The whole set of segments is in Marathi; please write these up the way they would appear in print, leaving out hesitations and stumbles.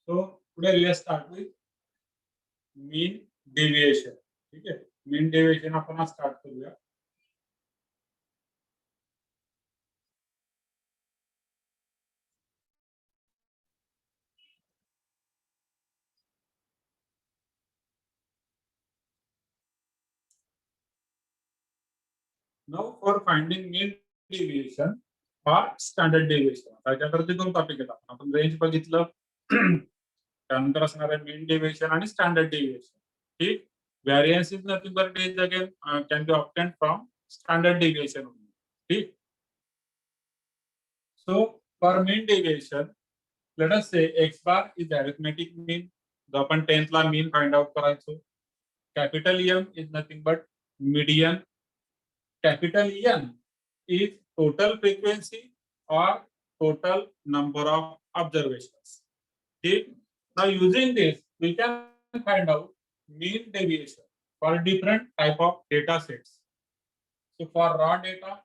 So today let's start with mean deviation. ठीक आहे, mean deviation आपण आज स्टार्ट करूया. Now for finding mean deviation or standard deviation. त्याच्यावरती दोन टॉपिक आहेत. आपण रेंज बघितलं, त्यानंतर असणार आहे mean deviation आणि standard deviation. ठीक, variance is nothing but is again can be obtained from standard deviation only. ठीक. So for mean deviation, let us say x bar is arithmetic mean. जो आपण 10th ला mean find out करायचो. Capital M is nothing but median. Capital N is total frequency or total number of observations. ठीक. Now using this, we can find out mean deviation for different type of data sets. So for raw data,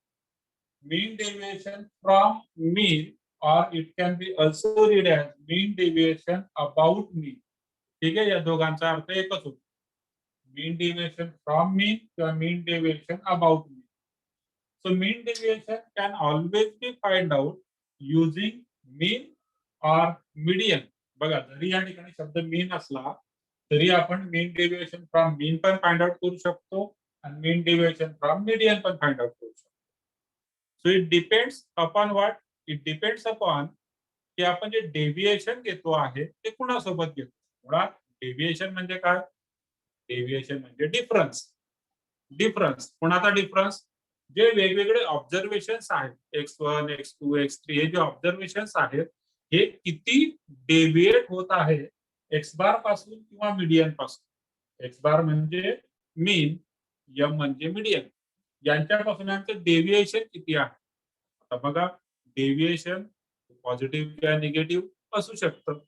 mean deviation from mean, or it can be also read as mean deviation about mean. ठीक आहे, या दोघांचा अर्थ एकच होतो. mean deviation from mean किंवा mean deviation about mean. So mean deviation can always be find out using mean or median. बघा, जरी या ठिकाणी शब्द mean असला तरी आपण mean deviation from mean पण find out करू शकतो आणि mean deviation from median पण find out करू शकतो. So it depends upon what? It depends upon की आपण जे डेव्हिएशन घेतो आहे ते कुणासोबत घेतो. मुळात डेव्हिएशन म्हणजे काय? डेव्हिएशन म्हणजे डिफरन्स. डिफरन्स कोणाचा डिफरन्स? जे वेगवेगळे ऑब्झर्वेशन्स आहेत, x1, x2, x3 हे जे ऑब्झर्वेशन्स आहेत हे किती डेव्हिएट होत आहे एक्स बार पासून किंवा मीडियन पासून. एक्स बार म्हणजे मीन, एम म्हणजे मीडियन, यांच्यापासून यांचं डेव्हिएशन किती आहे. आता बघा, डेव्हिएशन पॉझिटिव्ह किंवा निगेटिव्ह असू शकतं.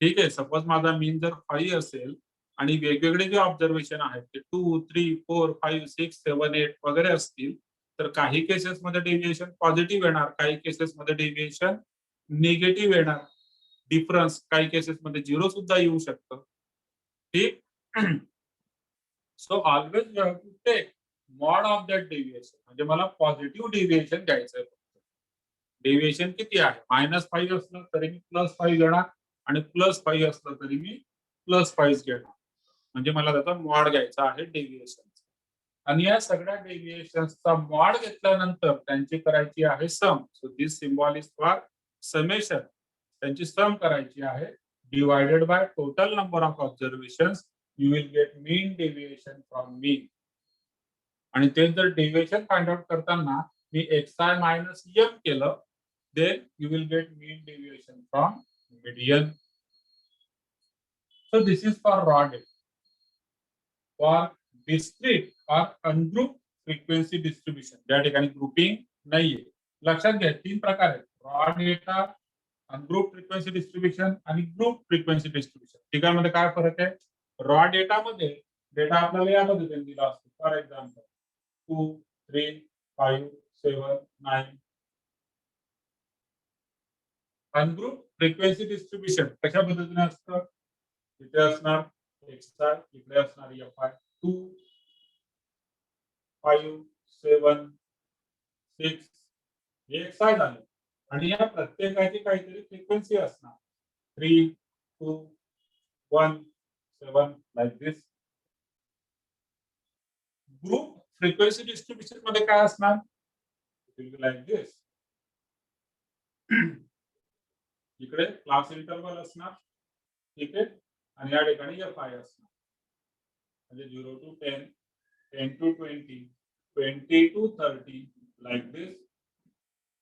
ठीक आहे, सपोज माझा मीन जर 5 असेल आणि वेगवेगळे जे ऑब्झर्वेशन आहेत ते 2, 3, 4, 5, 6, 7, 8 वगैरे असतील, तर काही केसेस मध्ये डेव्हिएशन पॉझिटिव्ह येणार, काही केसेस मध्ये डेव्हिएशन निगेटिव्ह येणार. डिफरन्स काही केसेस मध्ये 0 सुद्धा येऊ शकतं. ठीक. So always you have to take mod of that deviation. म्हणजे मला पॉझिटिव्ह डेव्हिएशन घ्यायचं आहे. डेव्हिएशन किती आहे? -5 असलं तरी मी +5 घेणार आणि +5 असलं तरी मी +5 घेणार. म्हणजे मला त्याचा मॉड घ्यायचा आहे डेव्हिएशन. आणि या सगळ्या डेव्हिएशन्सचा मॉड घेतल्यानंतर त्यांची करायची आहे sum. So this symbol is for summation. त्यांची सम करायची आहे divided by total number of observations. You will get mean deviation from mean. आणि ते जर डेव्हिएशन फाइंड आउट करताना मी xi मायनस m केलं, then you will get mean deviation from median. So this is for raw data. For discrete or ungrouped frequency distribution, त्या ठिकाणी ग्रुपिंग नाहीये. लक्षात घ्या, 3 प्रकार आहेत: raw data, ungroup frequency distribution आणि ग्रुप फ्रिक्वेन्सी डिस्ट्रीब्युशन. ठिकाणामध्ये काय फरक आहे? रॉ डेटा मध्ये डेटा आपल्याला या पद्धतीने दिला असतो. For example 2, 3, 5, 7, 9. Ungroup frequency distribution कशा पद्धतीने असतं? इथे असणार xi, इकडे असणार fi. 2, 5, 7, 6 हे xi झाले आणि या प्रत्येकाची काहीतरी फ्रिक्वेन्सी असणार. 3, 2, 1, 7 लाईक दिस. ग्रुप फ्रिक्वेन्सी डिस्ट्रीब्युशन मध्ये काय असणार? लाईक दिस. इकडे क्लास इंटरवल असणार. ठीक आहे, आणि या ठिकाणी fi असणार. म्हणजे 0 to 10, 10 to 20, 20 to 30 लाईक दिस.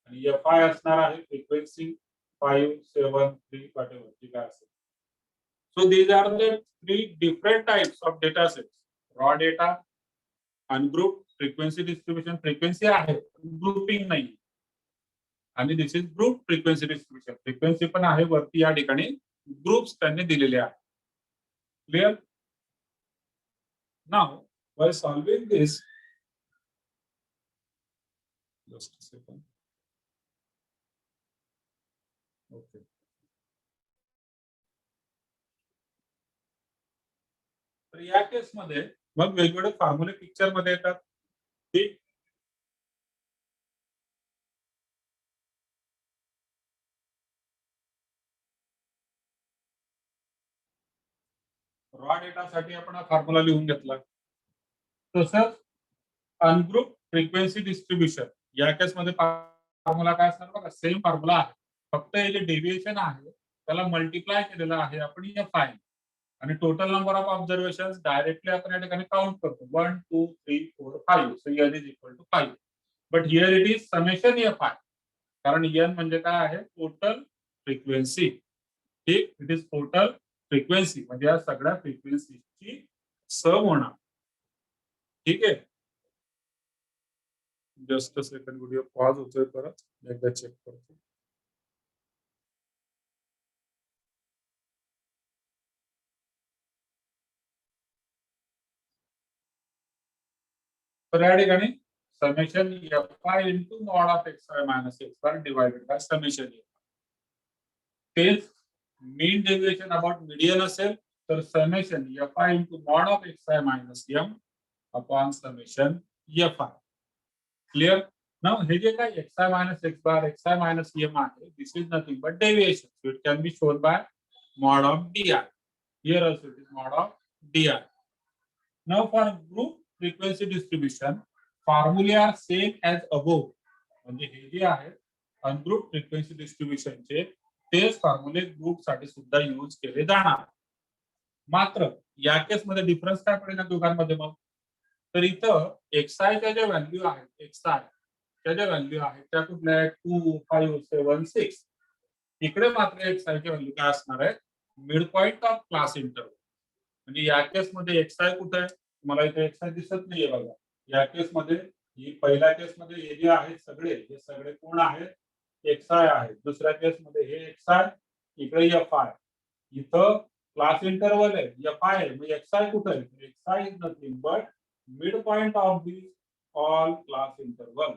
आणि fi असणार आहे फ्रिक्वेन्सी 5, 7, 3 whatever ठीक आहे. So these are the 3 different types of data sets. Raw data, ungroup frequency distribution, frequency आहे ग्रुपिंग नाही. आणि this is group frequency distribution, frequency पण आहे वरती या ठिकाणी ग्रुप्स त्यांनी दिलेले आहेत. Clear? Now while solving this, just a second. Okay. तर या केसमध्ये मग वेगवेगळे फॉर्म्युले पिक्चर मध्ये येतात. ठीक, रॉ डेटासाठी आपण हा फॉर्म्युला लिहून घेतला. तसंच अनग्रुप फ्रिक्वेन्सी डिस्ट्रीब्युशन या केसमध्ये फॉर्म्युला काय असणार बघा, सेम फॉर्म्युला आहे, फक्त हे जे डेव्हिएशन आहे त्याला मल्टिप्लाय केलेलं आहे आपण एफ आय आणि total number of observation directly आपण या ठिकाणी काउंट करतो 1 2 3 4 5 so n is equal to 5 but here it is summation F I कारण n म्हणजे काय आहे टोटल फ्रिक्वेन्सी. ठीक, इट इज टोटल फ्रिक्वेन्सी म्हणजे या सगळ्या फ्रिक्वेन्सीची सम होणार. ठीक आहे, जस्ट सेकंड व्हिडिओ पॉज होतोय परत एकदा चेक करतो. तर या ठिकाणी summation F I into mod of X Y minus X Y divided by summation तेच मीन डेव्हिएशन अबाउट मीडियन असेल तर summation F I into mod of X Y minus M upon summation F I. Clear. Now हे जे काय X I minus X bar X I minus M आहे this is nothing but deviation so it can be shown by mod of D I. Here also it is mod of D I. Now for group frequency distribution, formulae are same as above. म्हणजे हे जे आहे अनग्रुप फ्रिक्वेन्सी डिस्ट्रीब्युशनचे तेच फॉर्म्युले ग्रुप साठी सुद्धा यूज केले जाणार. मात्र या केसमध्ये डिफरन्स काय पडेल या दोघांमध्ये मग, तर इथं एक्सआयच्या ज्या व्हॅल्यू आहेत एक्सआय त्या ज्या व्हॅल्यू आहेत त्या कुठल्या आहेत 2 5 7 6. इकडे मात्र एक्सआयची व्हॅल्यू काय असणार आहे mid point of class interval. म्हणजे या केसमध्ये एक्सआय कुठे आहे तुम्हाला इथे एक्सआय दिसत नाहीये बघा. या केसमध्ये ही पहिल्या केसमध्ये हे जे आहेत सगळे हे सगळे कोण आहेत एक्सआय आहेत. दुसऱ्या केसमध्ये हे एक्सआय इकडे एफ आय इथं क्लास इंटरवल आहे एफ आय आहे. मग एक्सआय कुठे आहे X I is nothing but mid point of the all class interval.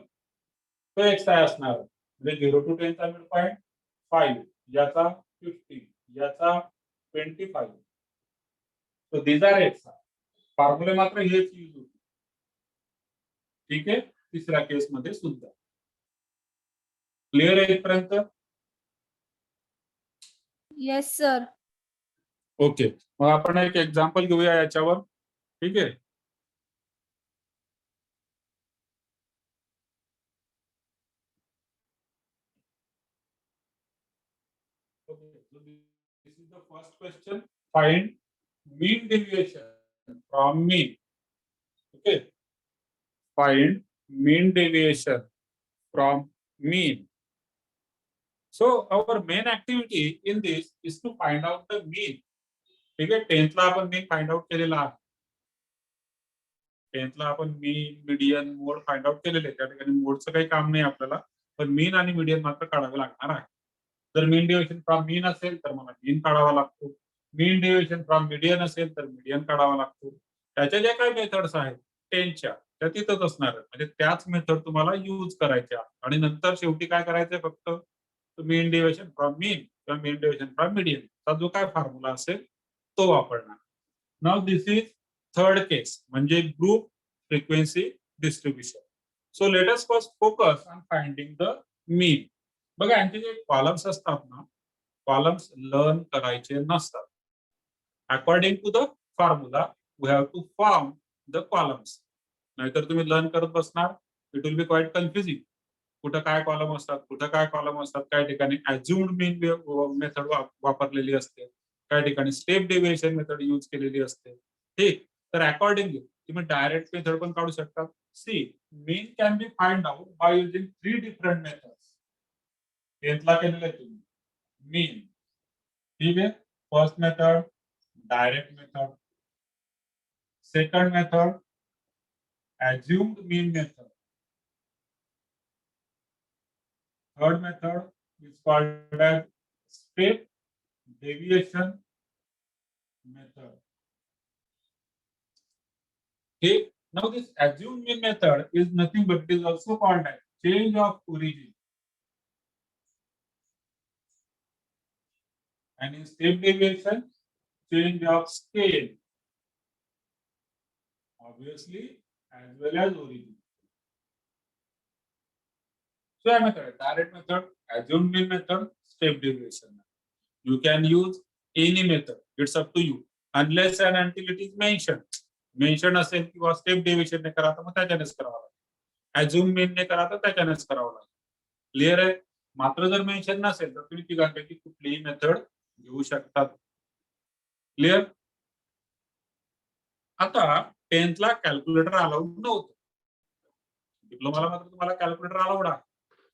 तो एक्सआय असणार म्हणजे 0 to 10 चा मिड पॉइंट 5 याचा 15 याचा 25. So these are एक्सआय. फॉर्म्युले मात्र हेच यूज होते. ठीक आहे, तिसऱ्या केस मध्ये सुद्धा क्लिअर आहे इथपर्यंत. Yes sir. ओके, मग आपण एक एक्झाम्पल घेऊया याच्यावर. ठीक आहे, this is the first question. Find mean deviation from mean. Okay, find mean deviation from mean. So our main activity in this is to find out the mean. ठीक आहे, 10th ला आपण मीन फाइंड आउट केलेला आहे. 10th ला आपण मीन मीडियन मोड फाइंड आउट केलेले. त्या ठिकाणी मोडचं काही काम नाही आपल्याला, पण मीन आणि मीडियन मात्र काढावे लागणार आहे. जर मीन डेव्हिएशन फ्रॉम मीन असेल तर मला मीन काढावा लागतो. मीन डेव्हिएशन फ्रॉम मीडियन असेल तर मीडियन काढावा लागतो. त्याच्या ज्या काही मेथड्स आहेत 10च्या त्या तिथंच असणार आहेत. म्हणजे त्याच मेथड तुम्हाला यूज करायच्या आणि नंतर शेवटी काय करायचंय फक्त मीन डेव्हिएशन फ्रॉम मीन किंवा मीन डेव्हिएशन फ्रॉम मीडियन चा जो काय फॉर्म्युला असेल तो वापरणार. Now this is third case म्हणजे group frequency distribution. So let us first focus on finding the mean. बघा यांचे जे कॉलम्स असतात ना कॉलम्स लर्न करायचे नसतात. According to the formula we have to form the columns. नाहीतर तुम्ही लर्न करत बसणार it will be quite confusing. कुठं काय कॉलम असतात कुठं काय कॉलम असतात. काही ठिकाणी अज्युम्ड मीन मेथड वापरलेली असते, काही ठिकाणी स्टेप डेव्हिएशन मेथड यूज केलेली असते. ठीक, तर अकॉर्डिंगली तुम्ही डायरेक्ट मेथड पण काढू शकता. See mean can be find out by using 3 different methods. 10th ला केलेलं आहे तुम्ही मीन. ठीक आहे, first method direct method, second method assumed mean method, third method is called as step deviation method. Okay, now this assumed mean method is nothing but it is also called as change of origin. And in step deviation, change of scale. obviously as well as origin. So a method, direct method, assumed mean method, step deviation. You can use any method. It's up to you. Unless and until it is mentioned. Mentioned असेल किंवा स्टेप डेव्हिएशन ने करा तर मग त्याच्यानेच करावं लागेल. अज्युम मेन ने करा तर त्याच्यानेच करावं लागेल. क्लिअर आहे? मात्र जर मेन्शन नसेल तर तुम्ही तिघांपैकी कुठलीही मेथड घेऊ शकतात. क्लिअर? आता 10th ला कॅल्क्युलेटर अलाउड नव्हतं. डिप्लोमाला मात्र तुम्हाला कॅल्क्युलेटर अलाउड आहे.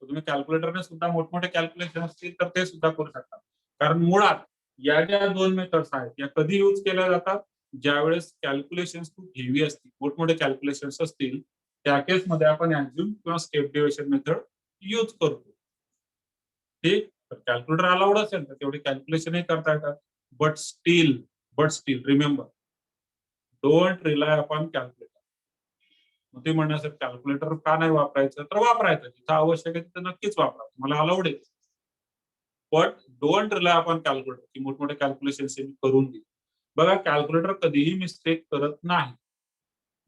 तुम्ही कॅल्क्युलेटरने सुद्धा मोठमोठे कॅल्क्युलेशन असतील तर ते सुद्धा करू शकता. कारण मुळात या ज्या दोन मेथड्स आहेत या कधी यूज केल्या जातात, ज्यावेळेस कॅल्क्युलेशन्स खूप हेवी असतील, मोठमोठे कॅल्क्युलेशन्स असतील, त्या केसमध्ये आपण अज्युम किंवा स्टेप डेव्हिएशन मेथड यूज करतो. ठीक, तर कॅल्क्युलेटर अलाउड असेल तर तेवढे कॅल्क्युलेशनही करता येतात. But still remember, don't rely upon calculator. मग ते म्हणण्यासाठी कॅल्क्युलेटर का नाही वापरायचं, तर वापरायचं जिथं आवश्यक आहे तिथं नक्कीच वापरा, तुम्हाला अलाउड आहे. But don't rely upon calculator की मोठमोठे कॅल्क्युलेशन करून देईल. बघा, कॅल्क्युलेटर कधीही मिस्टेक करत नाही.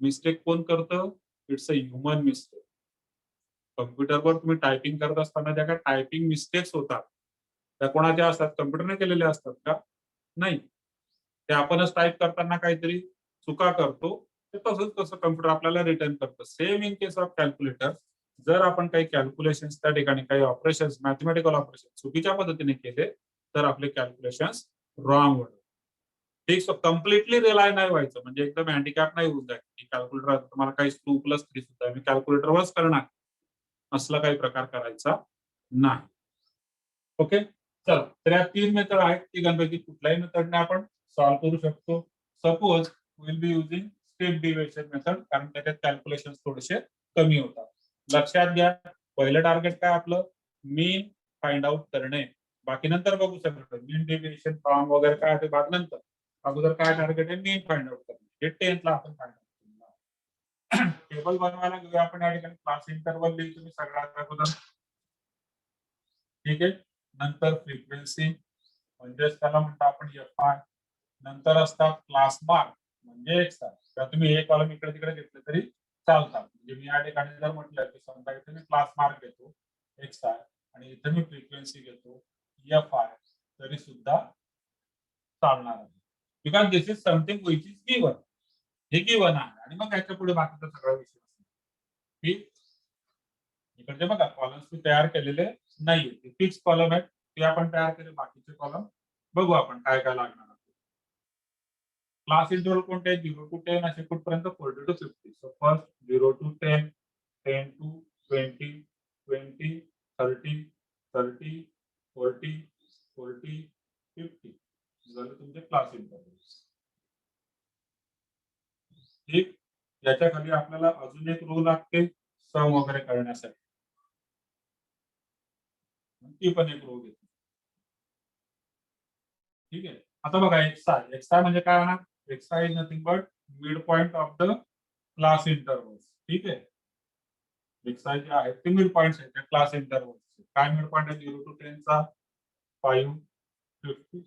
मिस्टेक कोण करतं? It's a human mistake. कम्प्युटरवर तुम्ही टायपिंग करत असताना ज्या काही टायपिंग मिस्टेक्स होतात त्या कोणाच्या असतात? कम्प्युटरने केलेल्या असतात का? नाही. ते आपणच टाईप करताना काहीतरी चुका करतो, ते तसं कम्प्युटर आपल्याला रिटर्न करतं. Same in case of calculator, जर आपण काही कॅल्क्युलेशन्स त्या ठिकाणी काही ऑपरेशन्स, मॅथमॅटिकल ऑपरेशन चुकीच्या पद्धतीने केले तर आपले कॅल्क्युलेशन्स रॉंग होतात. ठीक, सो कम्प्लिटली रिलाय नाही व्हायचं, म्हणजे एकदम हँडिकॅप नाही होऊन जायचं की कॅल्क्युलेटर तुम्हाला काही 2+3 सुद्धा मी कॅल्क्युलेटरवरच करणार, असला काही प्रकार करायचा नाही. ओके, चला, तर या 3 मेथड आहेत. तिघांपैकी कुठल्याही मेथडने आपण सॉल्व्ह करू शकतो. Suppose will be using step deviation method, कारण त्याच्यात कॅल्क्युलेशन थोडेसे कमी होतात. लक्षात घ्या, पहिलं टार्गेट काय आपलं? मीन फाइंड आउट करणे. बाकी नंतर बघू शकतो. मीन डेव्हिएशन फॉर्म वगैरे काय ते बाद नंतर. अगोदर काय टार्गेट आहे? मीन फाइंड आउट करणे. हे 10th ला आपण फाइंड आउट टेबल बनवायला घेऊया आपण या ठिकाणी. क्लास इंटरवल लिहू तुम्ही सगळ्यात अगोदर. ठीक आहे, नंतर फ्रिक्वेन्सी म्हणजे त्याला म्हणतो आपण एफ आय. नंतर असतात क्लास मार्क म्हणजे एक्स आय. तर तुम्ही एक कॉलम इकडे तिकडे घेतले तरी चालतात. म्हणजे मी या ठिकाणी जर म्हटलं की समजा इथे मी क्लास मार्क घेतो एक्स आय आणि इथे मी फ्रिक्वेन्सी घेतो एफ आय, तरी सुद्धा चालणार आहे. Because this is something which is given. हे गिवन आहे आणि मग याच्या पुढे बाकीचा सगळा विषय असतो. ठीक, इकडचे बघा कॉलम्स मी तयार केलेले नाहीये, फिक्स कॉलम आहेत ते आपण तयार केले. बाकीचे कॉलम बघू आपण काय काय लागणार. क्लास इंटरवल कोणते? 0 to 10 असे कुठपर्यंत? 40 to 50. So first 0 to 10, 10 to 20, 20, 30, 30, 40, 40, 50 झालं तुमचे क्लास इंटरवल. ठीक, याच्या खाली आपल्याला अजून एक रो लागते सम वगैरे करण्यासाठी. ती पण एक रो घेते. ठीक आहे, आता बघा एक्स आय म्हणजे काय होणार? X I is nothing but mid point of the class interval. ठीक आहे, एक्स आय जे आहेत ते मिड पॉइंट्स आहेत क्लास इंटरवल. काय मिड पॉइंट आहे 0 to 10 चा? 5, 50.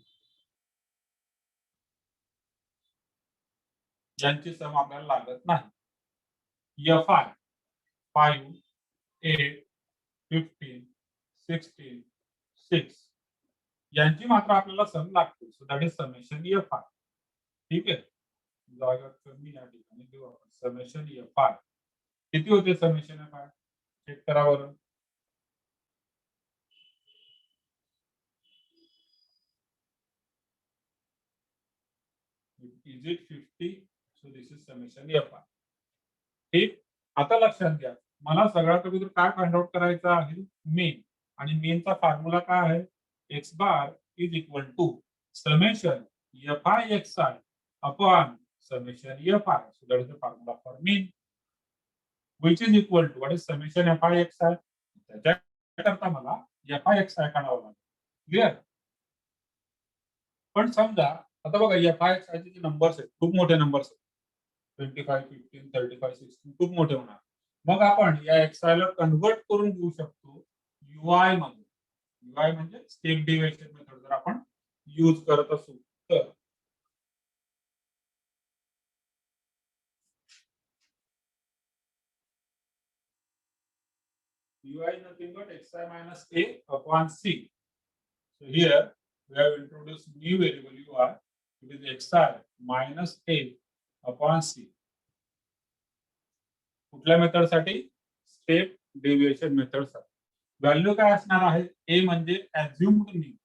यांची सम आपल्याला लागत नाही. एफ आय 5, 8, 15, 16, 6 यांची मात्र आपल्याला सम लागते. So that is summation F I. ठीक आहे, जागा कमी या ठिकाणी देऊ आपण. समेशन एफ आय किती होते? समेशन एफ आय चेक करा बरं. Is it 50? So this is summation F I. ठीक, आता लक्षात घ्या, मला सगळ्यात अगोदर काय फाइंड आउट करायचं आहे? मीन. आणि मीनचा फॉर्म्युला काय आहे? X bar is equal to summation F I X I upon summation F I. So that is the formula for mean which is equal to what is summation F I X I. त्याच्याकरता मला एफ आय एक्स आय काढावं लागेल. क्लिअर? पण समजा आता बघा एफ आय एक्स आय चे नंबर्स आहेत, खूप मोठे नंबर्स आहेत. 25, 15, 35, 16 खूप मोठे होणार. मग आपण या एक्सआय ला कन्वर्ट करून घेऊ शकतो यूआय मध्ये. यूआय म्हणजे स्टेप डेव्हिएशन मेथड जर आपण यूज करत असू तर. ui is nothing but xi minus a upon c. So here we have introduced new variable ui. It is xi minus a upon c. कुठल्या मेथडसाठी? स्टेप डेव्हिएशन मेथडसाठी. व्हॅल्यू काय असणार आहे? ए म्हणजे assumed mean.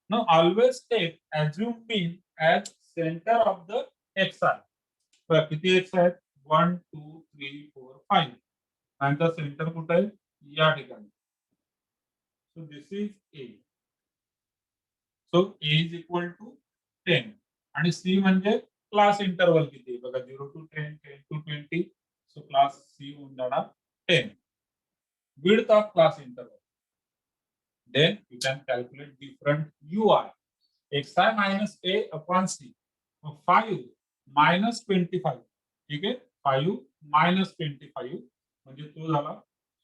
Now always take assumed mean as center of the xi. बघा किती x आहेत? 1 2 3 4 5. आणि the सेंटर कुठे आहे? या ठिकाणी. So this is a. So a is equal to 10 आणि c म्हणजे क्लास इंटरवल किती आहे? बघा 0 to 10, 10 to 20. So class c होऊन जाणार 10. Width of class interval. Then you can calculate different ui. xi minus a upon c. 5 minus 25. ठीक आहे? 5 minus 25 म्हणजे तो झाला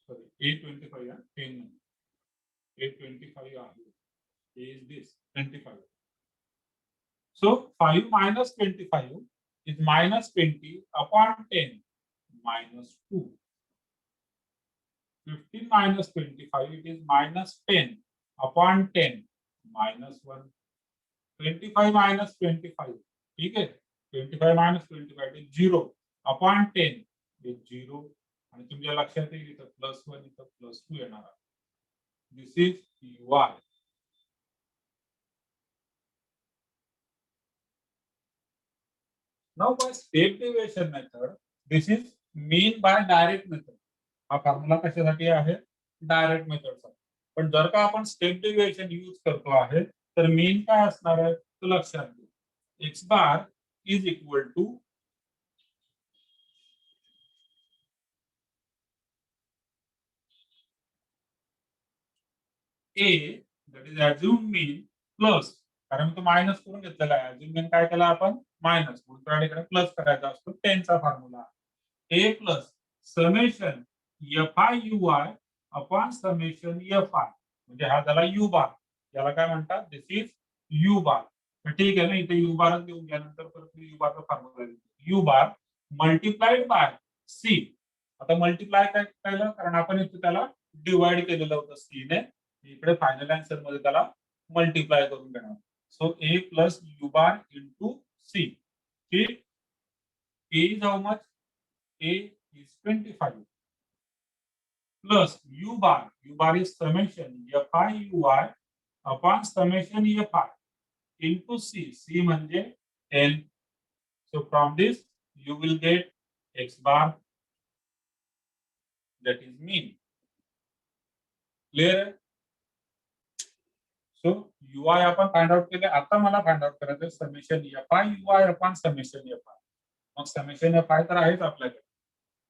सॉरी a25 आहे 10 a25 आहे. A is this 25. So 5 minus 25 is minus 20 upon 10 minus 2. 15 minus 25 it is minus 10 upon 10 minus 1. 25 minus 25 ठीक है 25 minus 25 is 0 upon 10 is 0 आणि तुमच्या लक्षात येईल इथं +1 इथं +2 येणार आहे. This is ui. Now by step deviation method, this is mean by direct method. हा फॉर्म्युला कशासाठी आहे? डायरेक्ट मेथडसाठी. पण जर का आपण स्टेप डेव्हिएशन यूज करतो आहे तर मीन काय असणार आहे? तो लक्षात घ्या. x bar is equal to a that is assumed mean plus कारण तो मायनस करून घेतलेला आहे. assumed mean काय केला आपण? मायनस म्हणून त्याकडे प्लस करायचा असतो 10 चा formula. a plus summation fi ui upon summation fi म्हणजे हा झाला u बार. याला काय म्हणतात? दिस इज u बार. ठीक आहे ना इथे u बारच घेऊन गेल्यानंतर परत u बारचा फॉर्म्युला लिहितो. u bar multiplied by c. आता मल्टिप्लाय काय केलं? कारण आपण इथे त्याला डिवाइड केलेलं होतं c ने. इकडे फायनल आन्सर मध्ये त्याला मल्टिप्लाय करून घेणार. So a plus u bar into c. ठीक. a is how much? a is 25 plus u bar is summation fi ui upon summation fi into c म्हणजे 10. So from this you will get x bar, that is mean. Clear? So ui आपण फाइंड आउट केले. आता मला फाइंड आउट करायचं summation fi ui upon summation fi. मग समेशन fi तर आहेच आपल्याकडे.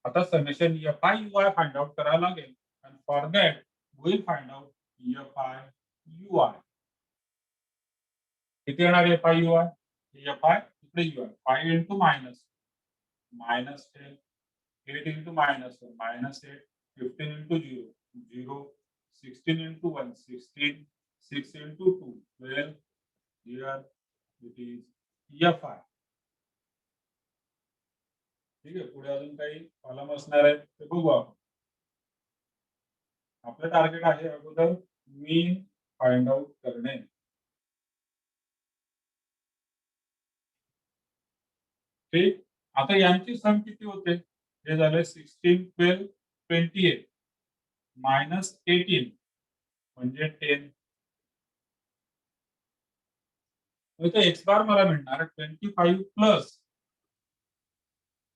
आता summation fi ui find out करायला लागेल. And for that we will find out fi ui. किती येणार आहे fi ui? fi इकडे ui 5 into minus 10, 8 into minus 1 minus 8, 15 into 0 0, 16 into 1 16, 6 into 2 12. Here it is fi. ठीक आहे. पुढे अजून काही कॉलम असणार आहेत ते बघू आपण. आपलं टार्गेट आहे अगोदर मीन फाइंड आउट करणे. ठीक. आता यांची सम किती होते? हे झाले 16 12 28 मायनस 18 म्हणजे 10. इथे एक्स बार मला मिळणार 25 प्लस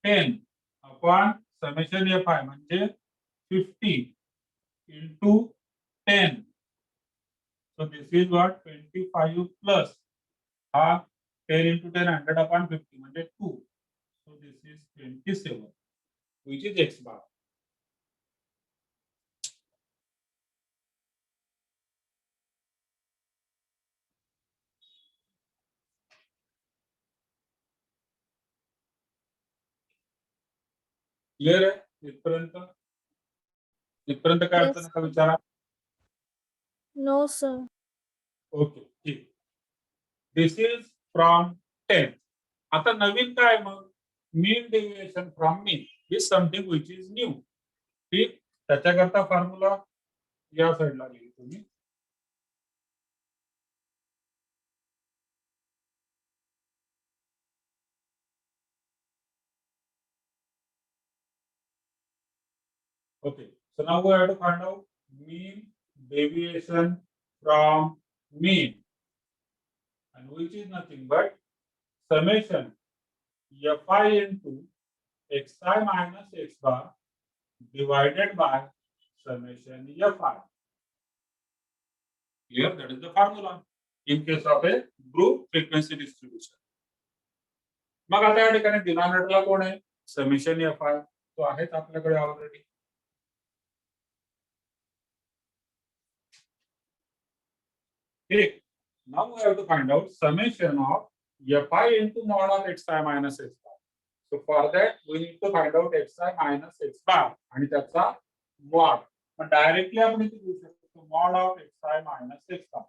10 अपॉन समेशन fi म्हणजे 50 into 10. So this is what 25 plus हा 10 into 10 100 upon 50 म्हणजे 2. So this is 27 which is x bar. Clear आहे इथपर्यंत? इथपर्यंत काय Yes, अडचण का विचारा. no, sir. ओके ठीक. This is from 10. आता नवीन काय मग? Mean deviation from mean is something which is new. ठीक. त्याच्याकरता फॉर्म्युला या साईडला लिहिली तुम्ही. Okay, so now we have to find out mean deviation from mean, and which is nothing but summation fi into xi minus x bar divided by summation fi. Here, that is the formula in case of a group frequency distribution. मग आता या ठिकाणी डिनॉमिनेटरला कोण आहे? समेशन fi तो आहेच आपल्याकडे ऑलरेडी. ठीक. Now we have to find out summation of fi into mod of xi minus x bar. So for that we need to find out xi minus x bar आणि त्याचा mod. पण डायरेक्टली आपण इथे घेऊ शकतो mod of xi minus x bar.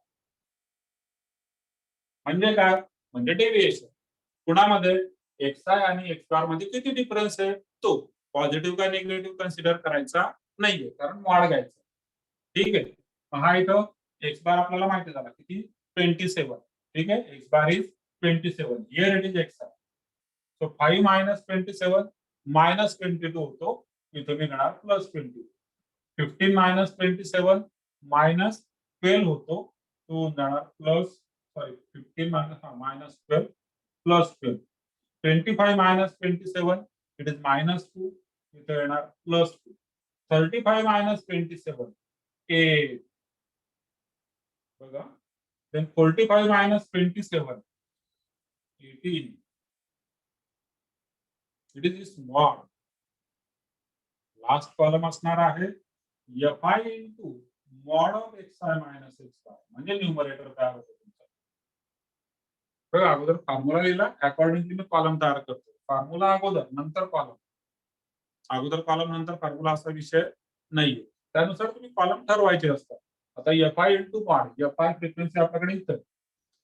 म्हणजे काय? म्हणजे डेविएशन. कुणामध्ये xi आणि x बार मध्ये किती डिफरन्स आहे? तो पॉझिटिव्ह का निगेटिव्ह कन्सिडर करायचा नाहीये, कारण मॉड घ्यायचा. ठीक आहे. हा इथं x बार आपल्याला माहिती झाला किती 27. ठीक आहे. x bar is 27. Here it is xi. So 5 minus 27 minus 22 होतो. इथं निघणार प्लस 22. 15 minus 27 minus 12 होतो. तो जाणार plus 15 minus 12 plus 12. 25 minus 27 it is minus 2. इथं येणार प्लस 2. 35 minus 27 8. बघा. Then 45 minus 27 18. It is small. Last column असणार आहे fi into mod of xi minus x bar म्हणजे न्यूमरेटर तयार होतो तुमचा. बघा अगोदर फॉर्म्युला लिहिला अकॉर्डिंगली मी कॉलम तयार करतो. फॉर्म्युला अगोदर नंतर कॉलम. अगोदर कॉलम नंतर फॉर्म्युला असा विषय नाहीये. त्यानुसार तुम्ही कॉलम ठरवायचे असतात. आता fi into mod fi frequency आपल्याकडे इथं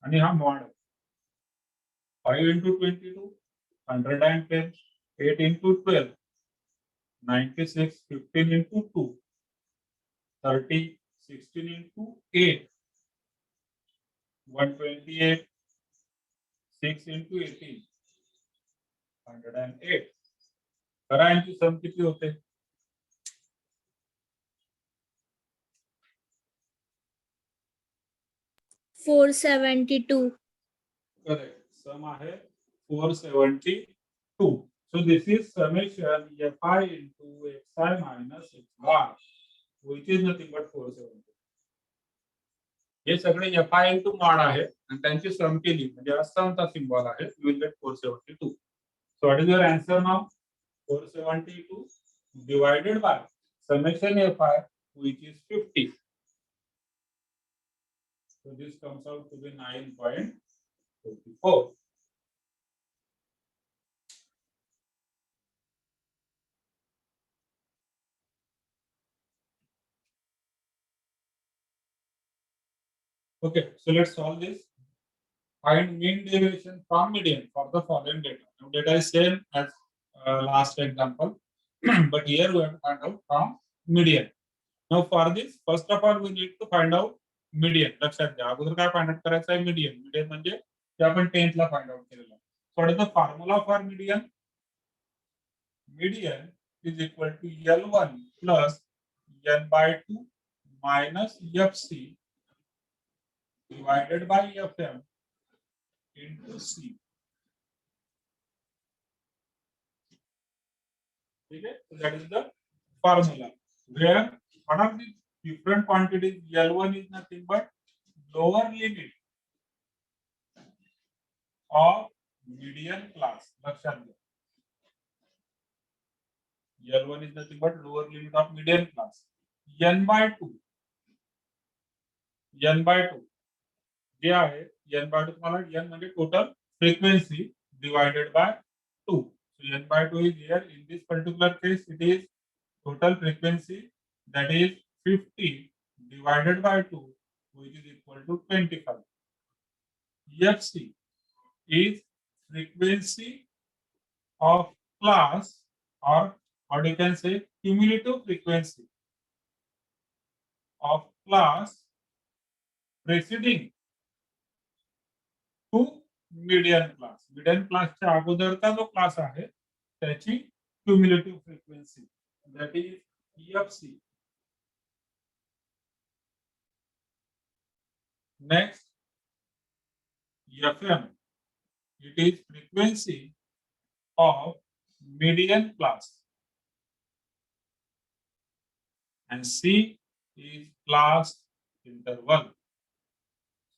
आणि हा मॉड आहे. 5 into 22 110 8 into 12 96 15 into 2 30 16 into 8 128 6 into 18 108. करा यांची सम किती होते? $472. करेक्ट. सम आहे 472. So this is summation fi into xi minus x bar which is nothing but 472. हे सगळे fi into mod आहे आणि त्यांची सम केली म्हणजे हा समचा सिम्बॉल आहे. You will get 472. So what is your answer now? 472 divided by summation fi which is 50. So this comes out to be 9.44. Okay, so let's solve this. Find mean deviation from median for the following data. Now data is same as last example, but here we have to find out from median. Now for this, first of all, we need to find out median. लक्षात घ्या अगोदर काय फाइंड आउट करायचं आहे median. Median म्हणजे जे आपण 10th ला फाइंड आउट केलेलं. So what is the formula for median? Median is equal to L1 plus N by 2 minus FC divided by FM into C. Okay, so that is the formula where one of the different quantities L1 is nothing but lower limit of median class. L1 is nothing but lower limit of median class. N by 2 जे आहे n by 2 तुम्हाला n म्हणजे total frequency divided by 2. So n by 2 is here. In this particular case, it is total frequency that is 50 divided by 2, which is equal to 25. FC is frequency of class or you can say cumulative frequency of class preceding to median class. Median क्लासच्या अगोदरचा जो क्लास आहे त्याची cumulative frequency that is EFC. Next, FM. It is frequency of median class. And C is class interval.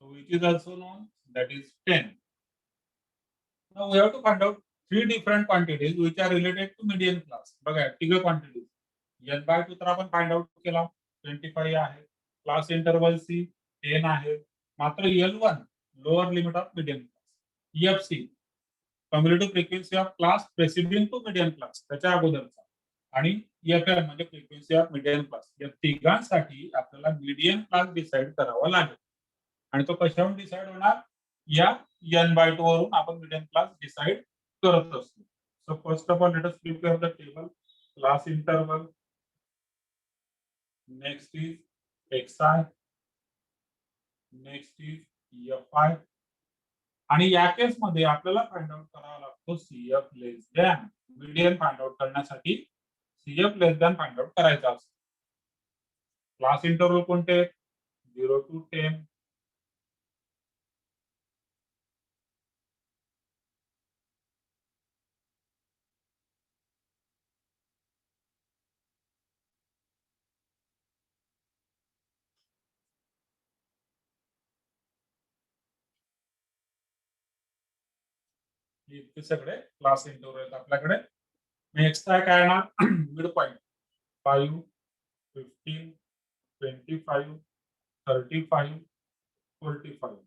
So which is also known, that is 10. Now we have to find out three different quantities which are related to median class. बघा तिघ quantities. N by 2 तर आपण फाइंड आउट केला 25 आहे. क्लास इंटरवल C 10 आहे. मात्र L1 lower limit of median class. EFC cumulative frequency of class preceding to median class त्याच्या अगोदरचा आणि FM म्हणजे फ्रिक्वेन्सी ऑफ मीडियन क्लास. या तिघांसाठी आपल्याला मीडियन क्लास डिसाइड करावा लागेल आणि तो कशावरून डिसाइड होणार या N by 2 वरून आपण मीडियन क्लास डिसाइड करत असतो. So first of all let us prepare the table. Class interval, next is XI, next is FI आणि या केस मध्ये आपल्याला फाइंड आउट करावा लागतो CF लेस दॅन. मीडियन फाइंड आउट करण्यासाठी CF लेस दॅन फाइंड आउट करायचा असतो. क्लास इंटरवल कोणते 0 to 10, इतके सगळे क्लास इंटरवल आहेत आपल्याकडे. नेक्स्ट काय येणार मिड पॉइंट 5, 15, 25, 35, 45.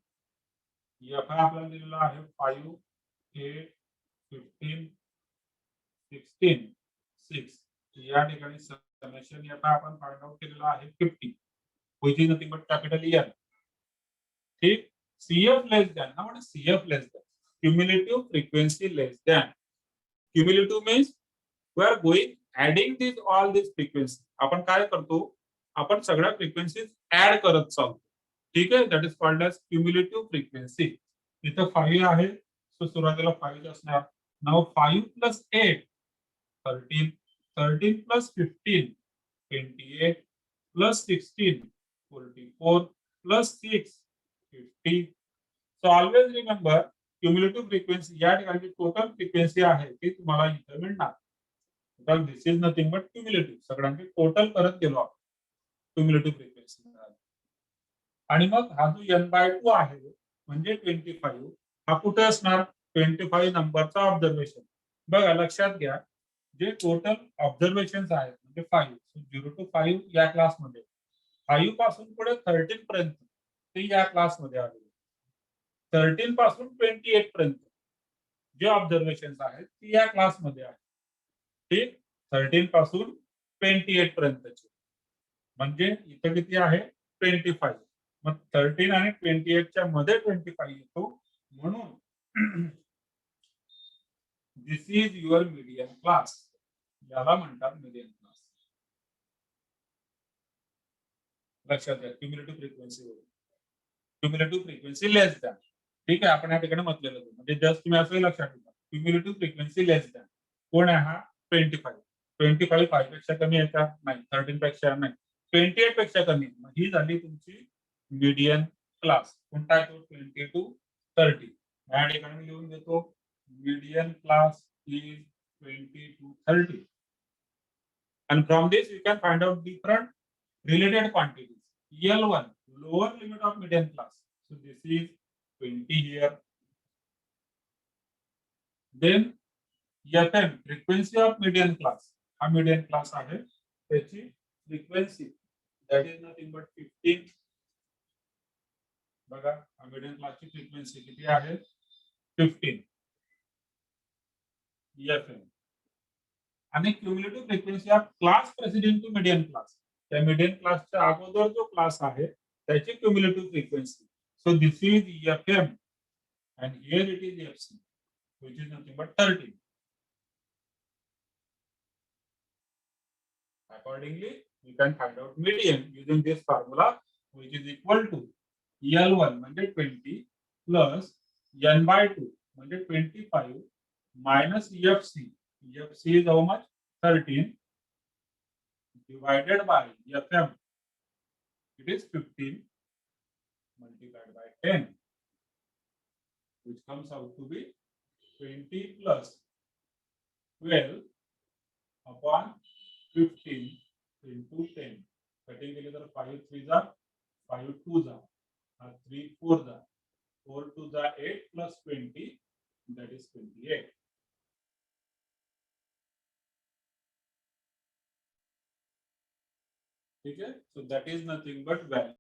FI आपल्याला दिलेला आहे 5, 8, 15, 16, 6. या ठिकाणी समेशन FI आपण फाइंड आउट केलेला आहे 50 which is nothing but capital N. ठीक. CF less than. Now what is CF less than? Cumulative frequency less than. Cumulative means we are going adding these all these frequency. आपण काय करतो आपण सगळ्या फ्रिक्वेन्सीज ऍड करत चालतो. ठीक आहे. That is called as cumulative frequency. इथं 5 आहे सो सुरुवातीला 5 असणार. Now 5 plus 8 13, 13 plus 15 28 plus 16 44 plus 6 50. So always remember cumulative frequency या ठिकाणी टोटल फ्रिक्वेन्सी आहे ती तुम्हाला इथे मिळणार. तर दिस इज नथिंग बट क्युम्युलेटिव्ह. सगळ्यांची टोटल करत गेलो आपण क्युम्युलेटिव्ह फ्रिक्वेन्सी आणि मग हा जो N by 2 आहे म्हणजे 25 हा कुठे असणार 25 नंबरचा ऑब्झर्वेशन. बघा लक्षात घ्या जे टोटल ऑब्झर्वेशन आहेत म्हणजे 5 0 to 5 या क्लासमध्ये 5 पासून पुढे 13 पर्यंत ते या क्लासमध्ये आले. 13 पासून 28 पर्यंत जे ऑब्झर्वेशन आहेत ती या क्लासमध्ये आहेत. ठीक. 13 पासून 28 पर्यंतचे म्हणजे इथे किती आहे 25. मग 13 आणि 28 च्या मध्ये 25 येतो म्हणून दिस इज युअर मीडियन क्लास. याला म्हणतात मीडियन क्लास. लक्षात घ्या क्युम्युलेटिव्ह फ्रिक्वेन्सी क्युम्युलेटिव्ह फ्रिक्वेन्सी लेस दॅन. ठीक आहे. आपण या ठिकाणी म्हटलेलं म्हणजे जस्ट तुम्ही असंही लक्षात ठेवा क्युम्युलेटिव्ह फ्रिक्वेन्सी लेस दॅन कोण आहे हा 25. 25 5 पेक्षा कमी आहे का नाही. 13 पेक्षा नाही. 28 पेक्षा कमी. ही झाली तुमची मीडियन क्लास. कोणता आहे तो 20 to 30. या ठिकाणी लिहून देतो median class is 20 to 30. And from this you can find out different related quantities. L1 lower limit of median class. So this is 20 here. Then FM frequency of median class. हा median class आहे त्याची frequency that is nothing but 15. बघा हा median class ची frequency किती आहे 15. FM आणि cumulative frequency of class preceding to median class. त्या मीडियन क्लासच्या अगोदर जो क्लास आहे त्याची cumulative frequency. So this is FM and here it is FC which is nothing but 13. Accordingly we can find out median using this formula, which is equal to L1 म्हणजे 20 plus N by 2 म्हणजे 25 minus FC. FC is how much? 13 divided by FM. It is 15 multiplied by 10, which comes out to be 20 plus 12 upon 15 into 10. Cutting केले तर 5 3 जा 5 2 जा 3 4 जा 4 2 जा 8 plus 20, that is 28. ठीक है, so that is nothing but value.